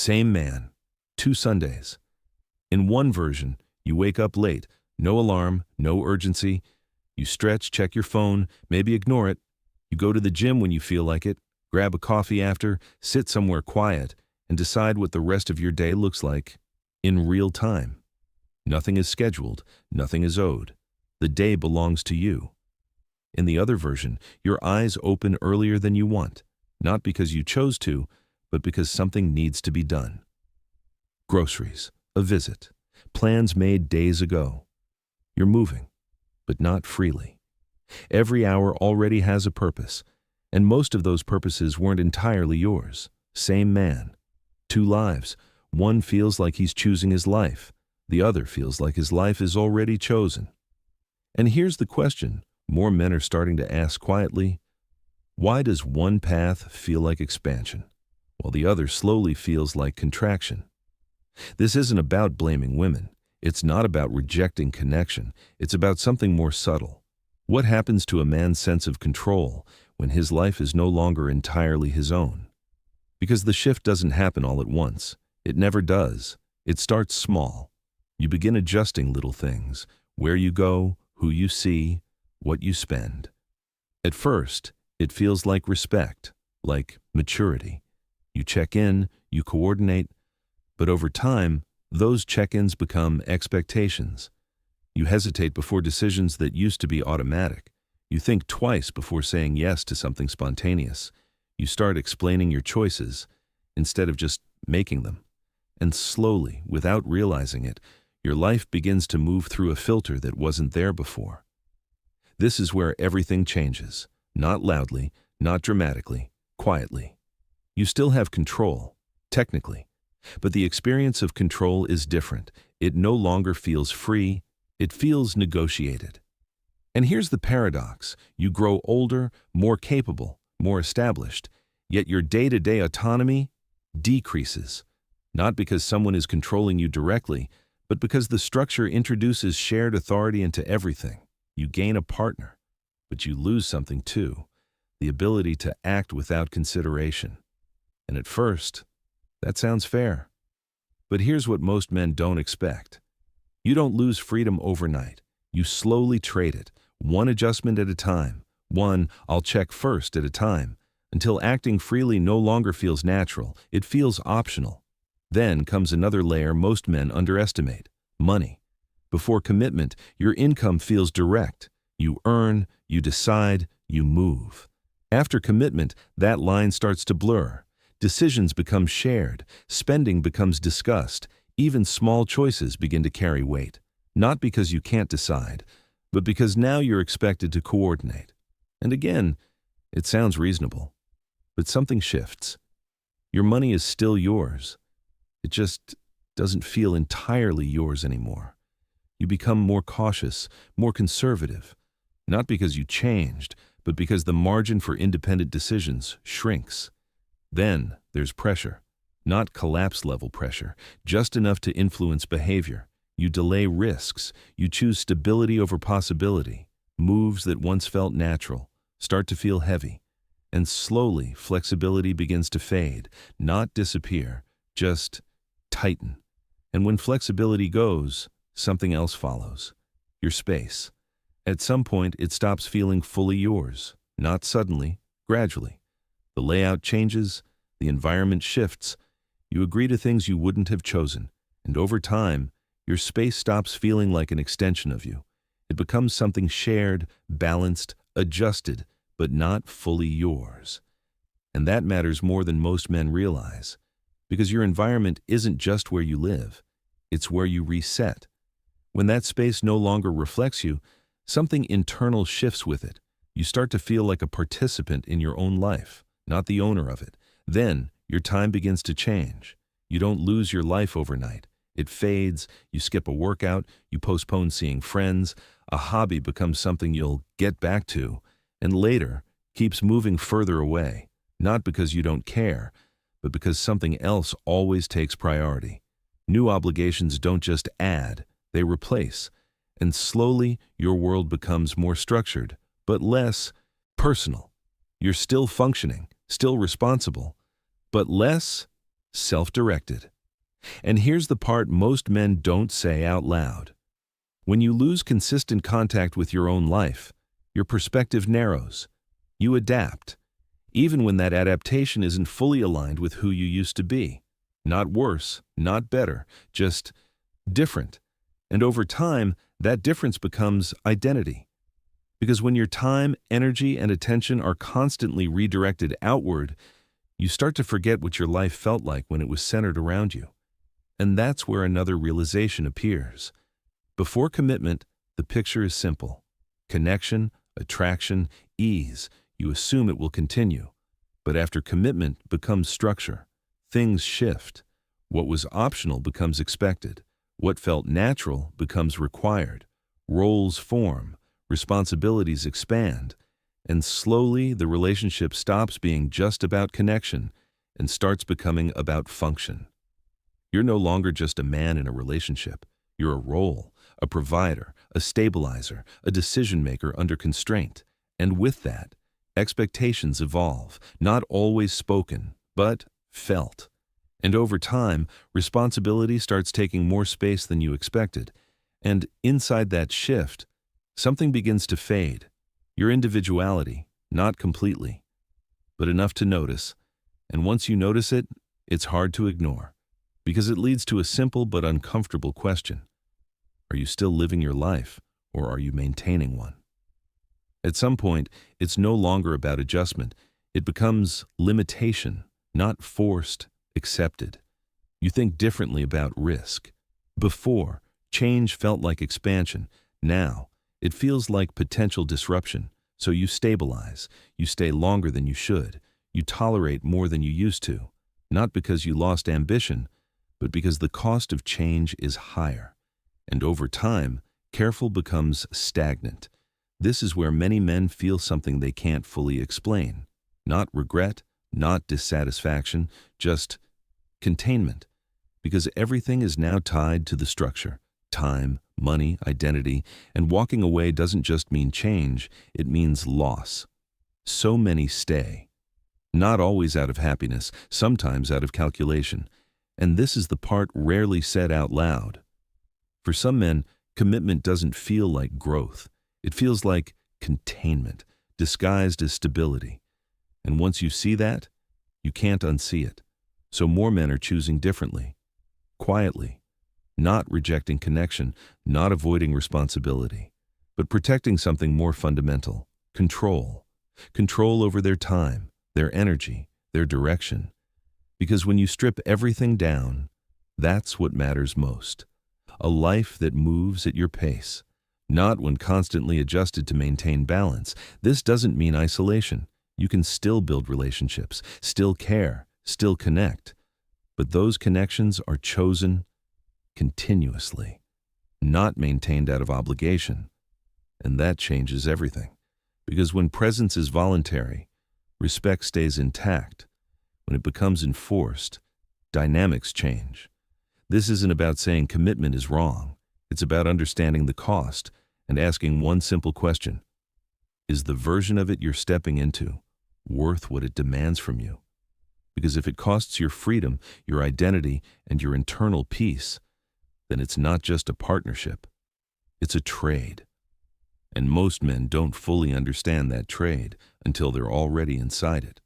Same man, 2 Sundays. In one version, you wake up late, no alarm, no urgency. You stretch, check your phone, maybe ignore it. You go to the gym when you feel like it, grab a coffee after, sit somewhere quiet, and decide what the rest of your day looks like in real time. Nothing is scheduled, nothing is owed. The day belongs to you. In the other version, your eyes open earlier than you want, not because you chose to, but because something needs to be done. Groceries, a visit, plans made days ago. You're moving, but not freely. Every hour already has a purpose, and most of those purposes weren't entirely yours. Same man, 2 lives. One feels like he's choosing his life. The other feels like his life is already chosen. And here's the question more men are starting to ask quietly: why does one path feel like expansion, while the other slowly feels like contraction? This isn't about blaming women. It's not about rejecting connection. It's about something more subtle. What happens to a man's sense of control when his life is no longer entirely his own? Because the shift doesn't happen all at once. It never does. It starts small. You begin adjusting little things: where you go, who you see, what you spend. At first, it feels like respect, like maturity. You check in, you coordinate, but over time, those check-ins become expectations. You hesitate before decisions that used to be automatic. You think twice before saying yes to something spontaneous. You start explaining your choices instead of just making them. And slowly, without realizing it, your life begins to move through a filter that wasn't there before. This is where everything changes. Not loudly, not dramatically, quietly. You still have control, technically, but the experience of control is different. It no longer feels free, it feels negotiated. And here's the paradox: you grow older, more capable, more established, yet your day-to-day autonomy decreases. Not because someone is controlling you directly, but because the structure introduces shared authority into everything. You gain a partner, but you lose something too: the ability to act without consideration. And at first, that sounds fair. But here's what most men don't expect. You don't lose freedom overnight. You slowly trade it, one adjustment at a time, one "I'll check first" at a time, until acting freely no longer feels natural. It feels optional. Then comes another layer most men underestimate: money. Before commitment, your income feels direct. You earn, you decide, you move. After commitment, that line starts to blur. Decisions become shared, spending becomes discussed, even small choices begin to carry weight. Not because you can't decide, but because now you're expected to coordinate. And again, it sounds reasonable. But something shifts. Your money is still yours. It just doesn't feel entirely yours anymore. You become more cautious, more conservative, not because you changed, but because the margin for independent decisions shrinks. Then there's pressure, not collapse-level pressure, just enough to influence behavior. You delay risks, you choose stability over possibility. Moves that once felt natural start to feel heavy, and slowly flexibility begins to fade, not disappear, just tighten. And when flexibility goes, something else follows: your space. At some point, it stops feeling fully yours, not suddenly, gradually. The layout changes, the environment shifts, you agree to things you wouldn't have chosen, and over time, your space stops feeling like an extension of you. It becomes something shared, balanced, adjusted, but not fully yours. And that matters more than most men realize, because your environment isn't just where you live, it's where you reset. When that space no longer reflects you, something internal shifts with it. You start to feel like a participant in your own life, not the owner of it. Then, your time begins to change. You don't lose your life overnight. It fades, you skip a workout, you postpone seeing friends, a hobby becomes something you'll get back to, and later keeps moving further away, not because you don't care, but because something else always takes priority. New obligations don't just add, they replace, and slowly your world becomes more structured, but less personal. You're still functioning, still responsible, but less self-directed. And here's the part most men don't say out loud. When you lose consistent contact with your own life, your perspective narrows. You adapt, even when that adaptation isn't fully aligned with who you used to be. Not worse, not better, just different. And over time, that difference becomes identity. Because when your time, energy, and attention are constantly redirected outward, you start to forget what your life felt like when it was centered around you. And that's where another realization appears. Before commitment, the picture is simple. Connection, attraction, ease. You assume it will continue. But after commitment becomes structure. Things shift. What was optional becomes expected. What felt natural becomes required. Roles form. Responsibilities expand. And slowly, the relationship stops being just about connection and starts becoming about function. You're no longer just a man in a relationship. You're a role, a provider, a stabilizer, a decision-maker under constraint. And with that, expectations evolve, not always spoken, but felt. And over time, responsibility starts taking more space than you expected. And inside that shift, something begins to fade. Your individuality, not completely, but enough to notice. And once you notice it, it's hard to ignore, because it leads to a simple but uncomfortable question. Are you still living your life, or are you maintaining one? At some point, it's no longer about adjustment. It becomes limitation, not forced, accepted. You think differently about risk. Before, change felt like expansion. Now, it feels like potential disruption. So you stabilize. You stay longer than you should. You tolerate more than you used to. Not because you lost ambition, but because the cost of change is higher. And over time, careful becomes stagnant. This is where many men feel something they can't fully explain. Not regret, not dissatisfaction, just containment. Because everything is now tied to the structure. Time, money, identity, and walking away doesn't just mean change, it means loss. So many stay. Not always out of happiness, sometimes out of calculation. And this is the part rarely said out loud. For some men, commitment doesn't feel like growth. It feels like containment, disguised as stability. And once you see that, you can't unsee it. So more men are choosing differently, quietly, not rejecting connection, not avoiding responsibility, but protecting something more fundamental, control. Control over their time, their energy, their direction. Because when you strip everything down, that's what matters most. A life that moves at your pace, not when constantly adjusted to maintain balance. This doesn't mean isolation. You can still build relationships, still care, still connect. But those connections are chosen continuously, not maintained out of obligation. And that changes everything. Because when presence is voluntary, respect stays intact. When it becomes enforced, dynamics change. This isn't about saying commitment is wrong. It's about understanding the cost and asking one simple question. Is the version of it you're stepping into worth what it demands from you? Because if it costs your freedom, your identity, and your internal peace, then it's not just a partnership. It's a trade. And most men don't fully understand that trade until they're already inside it.